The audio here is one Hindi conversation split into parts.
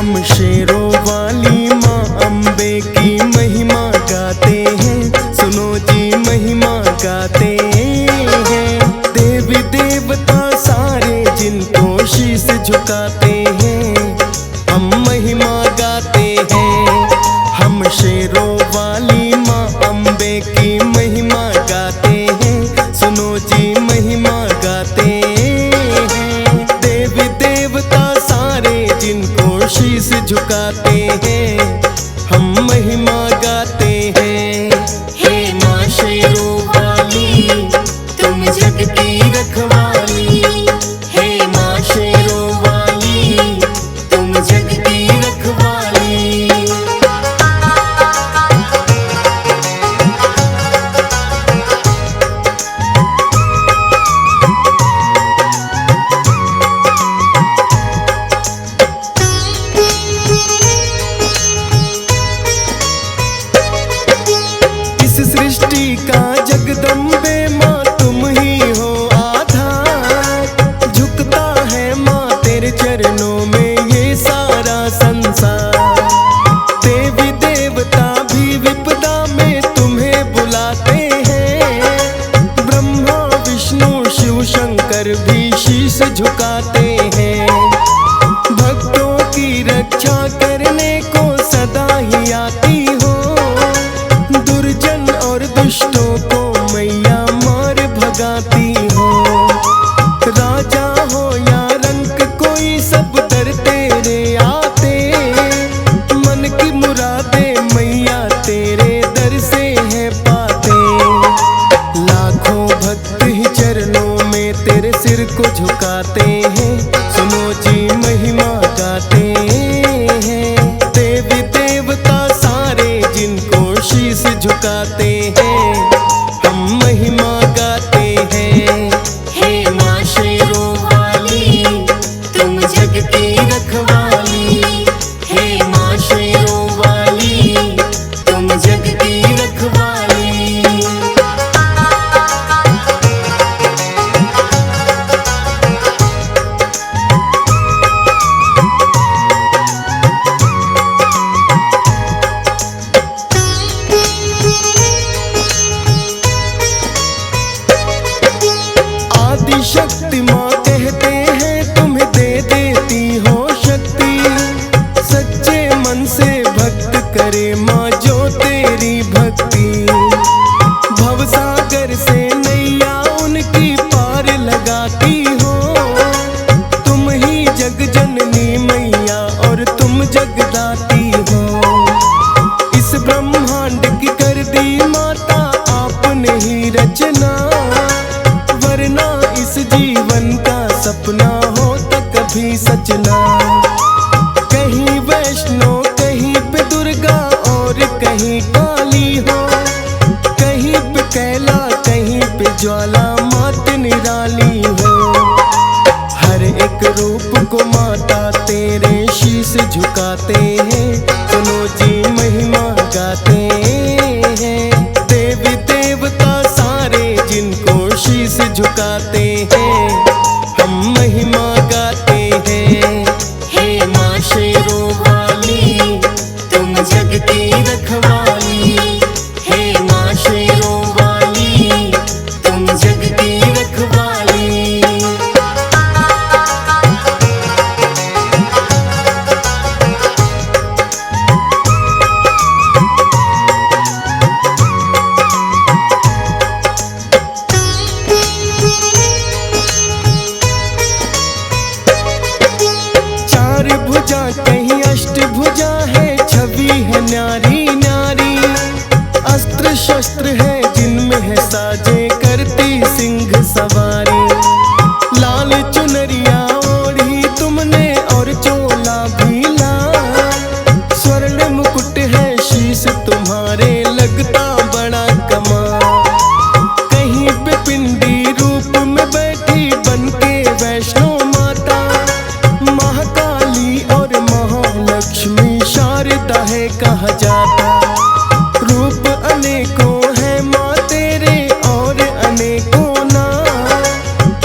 हम शेरों वाली माँ अम्बे की महिमा गाते हैं। सुनो जी महिमा गाते हैं। देवी देवता सारे जिनको शीश झुकाते हैं, हम महिमा गाते हैं। हम शेरों वाली माँ अम्बे की महिमा गाते हैं। सुनो जी महिमा गाते हैं। देवी देवता सारे जिनको शीश झुकाते हैं, हम महिमा गाते हैं। हे माँ शेरों वाली तुम जग की रखवाली, हे माँ शेरों वाली तुम जग की रखवाली। सृष्टि का जगदम्बे माँ तुम ही हो आधार। झुकता है माँ तेरे चरणों में ये सारा संसार। देवी देवता भी विपदा में तुम्हें बुलाते हैं। ब्रह्मा विष्णु शिव शंकर भी शीश झुकाते हैं। भक्तों की रक्षा करने को सदा ही आती हो। दुर्जन और दुष्टों को मैया मार भगाती हो। राजा हो या रंक कोई सब दर तेरे आते। मन की मुरादे मैया तेरे दर से है पाते। लाखों भक्त ही चरणों में तेरे सिर को झुकाते हैं। सुनो जी महिमा गाते हैं। देवी देवता सारे जिनको शीश झुकाते हैं, हम महिमा गाते हैं। हे माँ शेरों वाली तुम जग की रखवाली, हे माँ शेरों वाली तुम जग की रखवाली। आदि शक्ति माँ कहते हैं तुम्हें दे देती हो शक्ति। सच्चे मन से भक्त करे माँ जो तेरी भक्ति। भवसागर से नैया उनकी पार लगाती हो। तुम ही जग जननी मैया और तुम जगदाती हो। इस ब्रह्मांड की कर दी माता आपने ही रचना। वरना इस जीवन का सपना हो तो कभी सजना। कहीं वैष्णो कहीं पे दुर्गा और कहीं काली हो। कहीं पे कैला कहीं पे ज्वाला मात निराली हो। हर एक रूप को माता तेरे शीश झुकाते हैं। सुनो जी महिमा गाते हैं। देवी देवता सारे जिनको शीश झुकाते हैं, हम महिमा गाते हैं। हे माँ शेरों वाली तुम जग की रखवाली, हे माँ शेरों वाली तुम जग की रखवाली। चार भुजा कहीं अष्टभुजा है, छवि है न्यारी न्यारी। अस्त्र शस्त्र है जिनमें है साजे करती सिंह सवारी। लाल चुनरिया ओढ़ी तुमने और चोला भी लाल। स्वर्ण मुकुट है शीश तुम्हारे लगता बड़ा कमाल। कहीं पे पिंडी रूप में बैठी बनके वैष्णो माता। महाकाली और महालक्ष्मी शारदा है कहा जाता। रूप अनेकों है माँ तेरे और अनेकों नाम।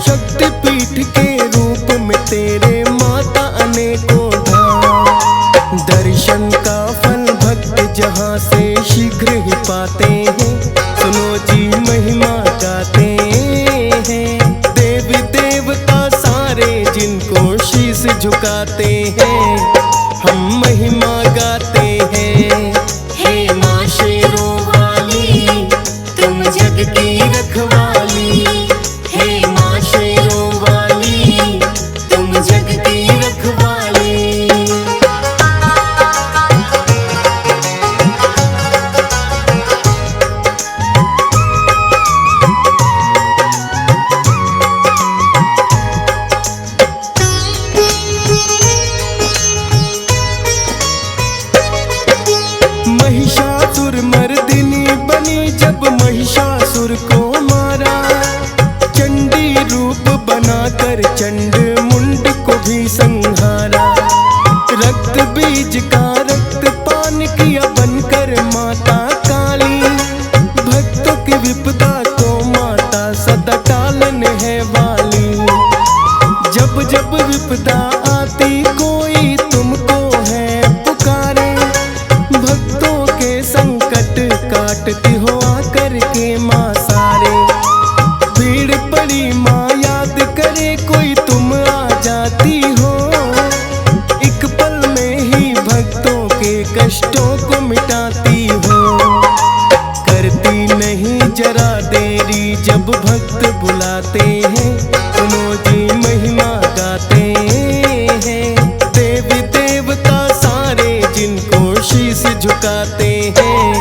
शक्तिपीठ के रूप में तेरे माता अनेकों धाम। दर्शन का फल भक्त जहाँ से शीघ्र ही पाते हैं। सुनो जी महिमा गाते हैं, देवी देवता सारे जिनको शीश झुकाते हैं, हम महिमा गाते हैं। हे माँ शेरों वाली तुम जग की रखवाली, हे माँ शेरों वाली तुम जग की रखवाली। महिषासुर मर्दिनी बनी जब महिषासुर को मारा, चंडी रूप बनाकर चंड मुंड को भी संहारा। रक्त बीज का रक्त पान किया बनकर माता काली, भक्तों की विपदा को माता सदा टालन है वाली। जब जब विपदा आती कोई तुमको है पुकारे, भक्तों के संकट काटती हो आकर के माँ सारे। भीड़ पड़ी माँ याद करे कोई तुम आ जाती हो, एक पल में ही भक्तों के कष्टों को मिटाती हो। करती नहीं जरा देरी जब भक्त बुलाते हैं, सुनो जी महिमा गाते हैं, देवी देवता सारे जिनको शीश झुकाते हैं,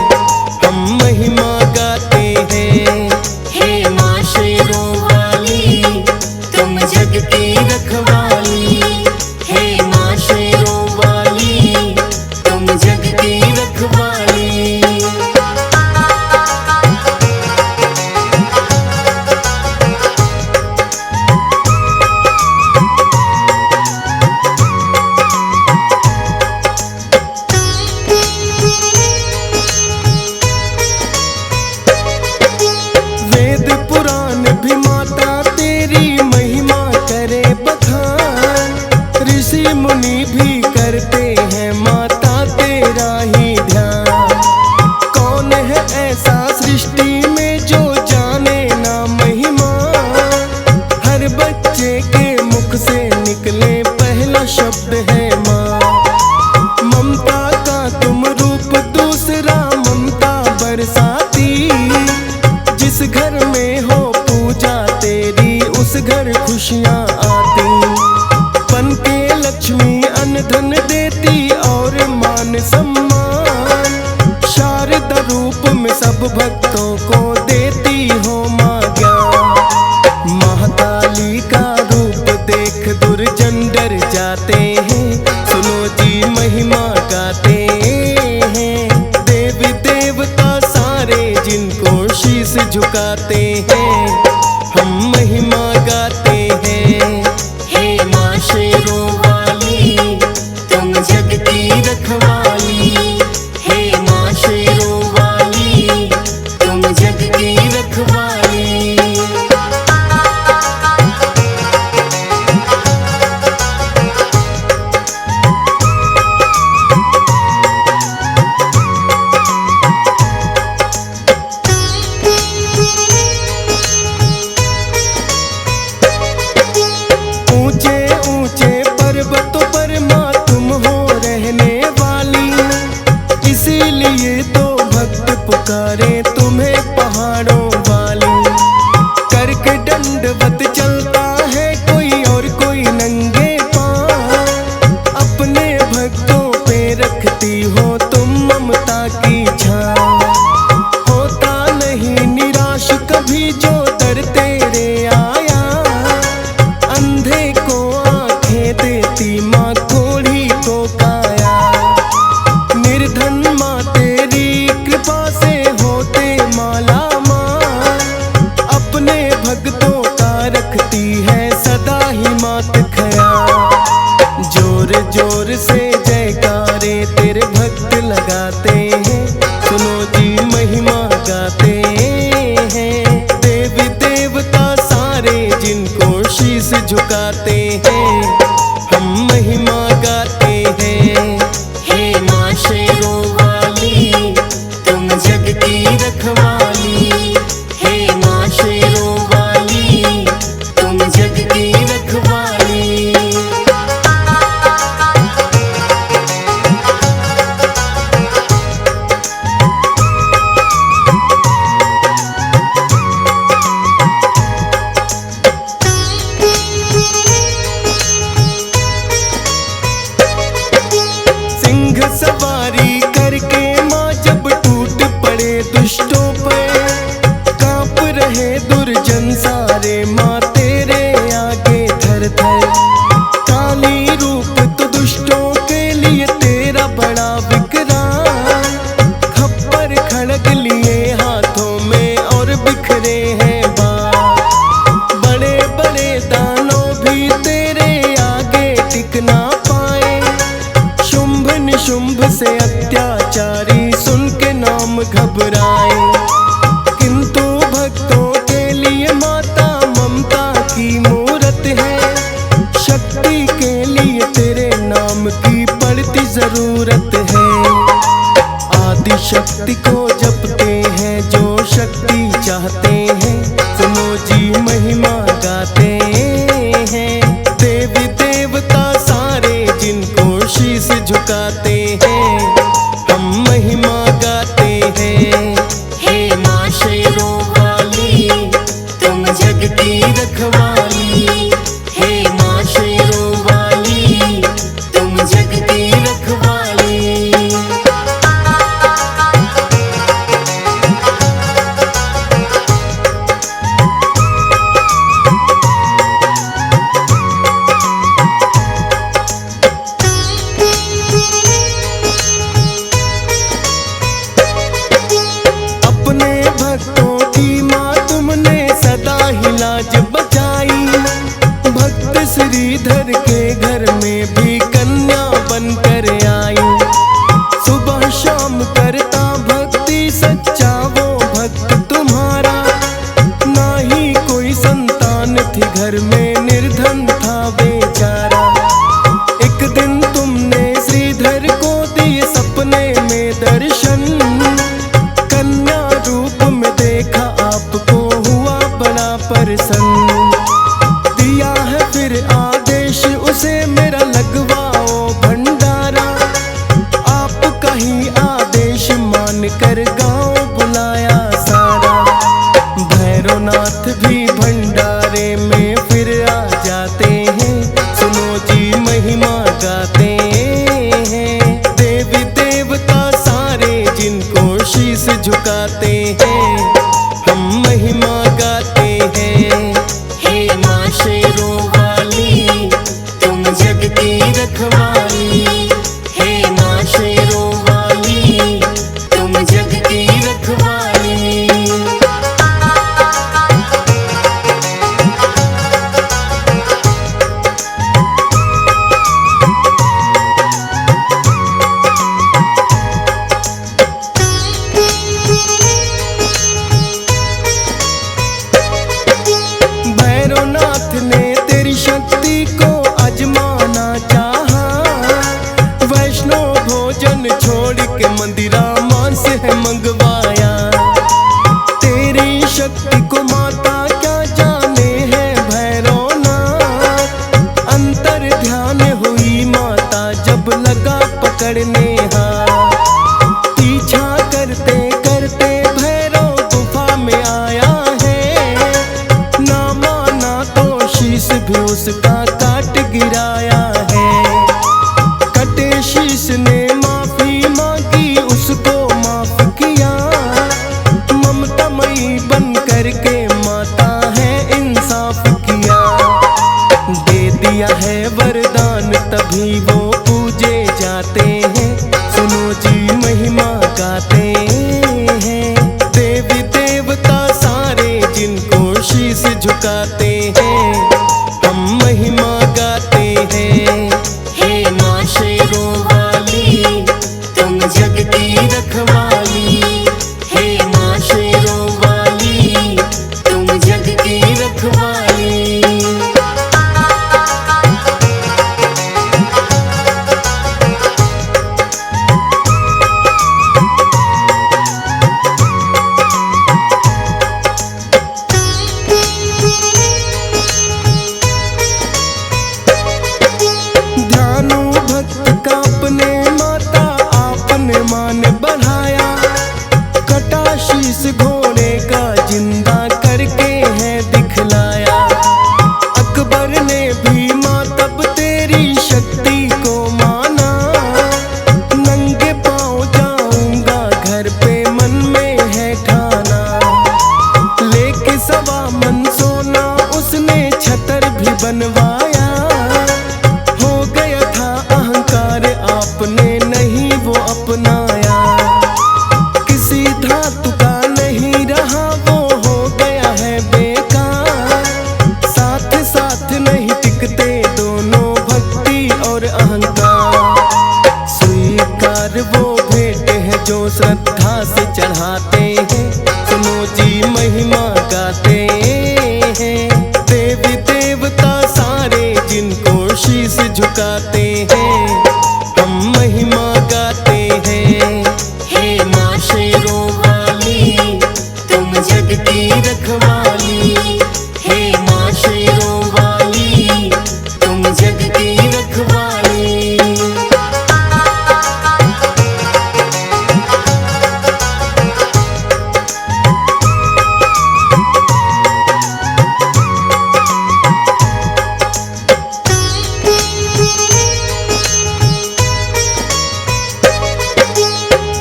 हम महिमा गाते हैं। हे माँ शेरों वाली तुम जग की रखवाली, हे माँ शेरों वाली तुम जग की रखवाली। वेद पुराण भी माता तेरी महिमा करे बखान, ऋषि मुनि भी करते हैं माता तेरा ही ध्यान। कौन है ऐसा सृष्टि में जो जाने ना महिमा, हर बच्चे के मुख से निकले पहला शब्द है माँ। ममता का तुम रूप दूसरा ममता बरसाती, जिस घर में हो पूजा तेरी उस घर खुशियाँ आती। पन के लक्ष्मी अन्न धन देती और मान सम्मान, शारदा रूप में सब भक्तों को देती हो माँ ज्ञान। महाकाली का रूप देख दुर्जन डर जाते हैं, सुनो जी महिमा गाते हैं, देवी देवता सारे जिनको शीश झुकाते हैं, हम महिमा गाते हैं। हे माँ शेरों वाली तुम जग की रखवाली, हे माँ शेरों वाली तुम जग की रखवाली। ऊंचे ऊंचे पर्वतों पर माँ तुम हो रहने वाली, इसीलिए तो भक्त पुकारे तुम्हें पहाड़ों वाली। करके दंडवत चलता है कोई और कोई नंगे पाँव, अपने भक्तों पे रखती हो तुम ममता की छाँव। होता नहीं निराश कभी जो दर तेरे आया, अंधे को आंखें देती माँ कोढ़ी को काया। निर्धन माँ तेरी कृपा से होते माला माँ, अपने भक्तों का रखती है सदा ही मात ख्याल। जोर जोर से जयकारे तेरे भक्त लगाते हैं, सुनो जी महिमा गाते हैं, देवी देवता सारे जिनको शीश झुकाते हैं, हम महिमा गाते हैं। सवारी करके माँ जब टूट पड़े दुष्टों पे, कांप रहे दुर्जन सारे माँ तेरे आगे थर थर। काली रूप तो दुष्टों के लिए तेरा बड़ा विकराल, खप्पर खड़ग लिए हाथों में और बिखरे हैं बाण। बड़े बड़े दानव भी तेरे आगे टिक ना पाए, शुंभ निशुंभ से अत्याचारी सुन के नाम घबराए। किंतु भक्तों के लिए माता ममता की मूरत है, शक्ति के लिए तेरे नाम की पड़ती जरूरत है। आदि शक्ति को जपते हैं जो शक्ति चाहते हैं, सुनो जी महिमा गाते हैं। देवी देवता सारे जिनको शीश झुकाते हैं, हम महिमा गाते हैं। हे माँ शेरों वाली तुम जग की रखवाली, हे माँ शेरों वाली तुम जग की रखवाली। अपने भक्तों की माँ तुमने सदा ही लाज बचाई, भक्त श्रीधर के घर में भी कन्या बनकर आई। सुबह शाम करता भक्ति सच्चा वो भक्त तुम्हारा, ना ही कोई संतान थी घर में निर्धन था बेचारा। एक दिन तुमने श्रीधर को दिए सपने में दर्शन, कन्या रूप में देखा आपको हुआ बड़ा प्रसन्न। दिया है फिर आदेश उसे मेरा लगवाओ भंडारा, आपका ही आदेश मान कर गाँव बुलाया सारा। भैरवनाथ भी भंडारे में फिर आ जाते हैं, सुनो जी महिमा गाते हैं। देवी देवता सारे जिनको शीश झुकाते हैं, हम महिमा गाते हैं। हे माँ शेरों वाली तुम जग की रखवाली, हे माँ शेरों वाली तुम जग की रखवाली। भैरवनाथ ने तेरी शक्ति को आजमाना चाहा, वैष्णव भोजन छोड़ के मंदिरा मांस है मंगवाया। तेरी शक्ति को माता क्या जाने है भैरवनाथ, अंतर ध्यान हुई माता जब लगा पकड़ने हाथ। पीछा करते करते भैरव गुफा में आया है, ना माना तो शीश भी उसका काट गिराया है। कटे शीश ने माफी मांगी उसको माफ किया, ममतामयी बन करके माता है इंसाफ किया। दे दिया है वरदान तभी वो पूजे जाते हैं, सुनो जी महिमा गाते हैं। देवी देवता सारे जिनको शीश झुकाते हैं, हम महिमा गाते हैं। हे माँ शेरों वाली तुम जग की रखवाली, हे माँ शेरों वाली तुम जग की रखवाली। अपनाया। किसी धातु का नहीं रहा वो हो गया है बेकार। साथ साथ नहीं टिकते दोनों भक्ति और अहंकार। स्वीकार वो भेंट है जो श्रद्धा से चढ़ाते हैं। सुनो जी महिमा गाते हैं। देवी देवता सारे जिनको शीश झुकाते हैं, हम महिमा गाते हैं। हे माँ शेरों वाली तुम जग की रखवाली। हे माँ शेरों वाली तुम जग की रखवाली।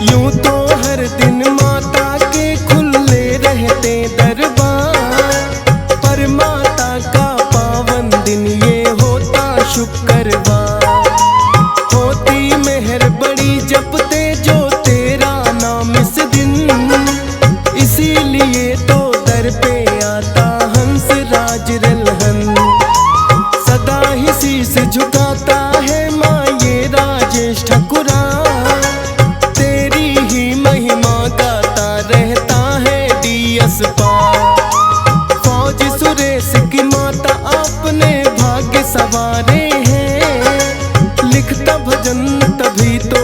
यूं तो हर दिन माता के खुले रहते दरबार, पर माता का पावन दिन ये होता शुक्रवार। होती मेहर बड़ी जपते जो तेरा नाम इस दिन, इसीलिए तो दर पे आता हंस राज रलहन। सदा ही शीश झुकाता है माँ ये राजेश ठकुरा। तेरी ही महिमा गाता रहता है डीएस पार। फौज सुरेश की माता आपने भाग्य सवारे हैं। लिखता भजन तभी तो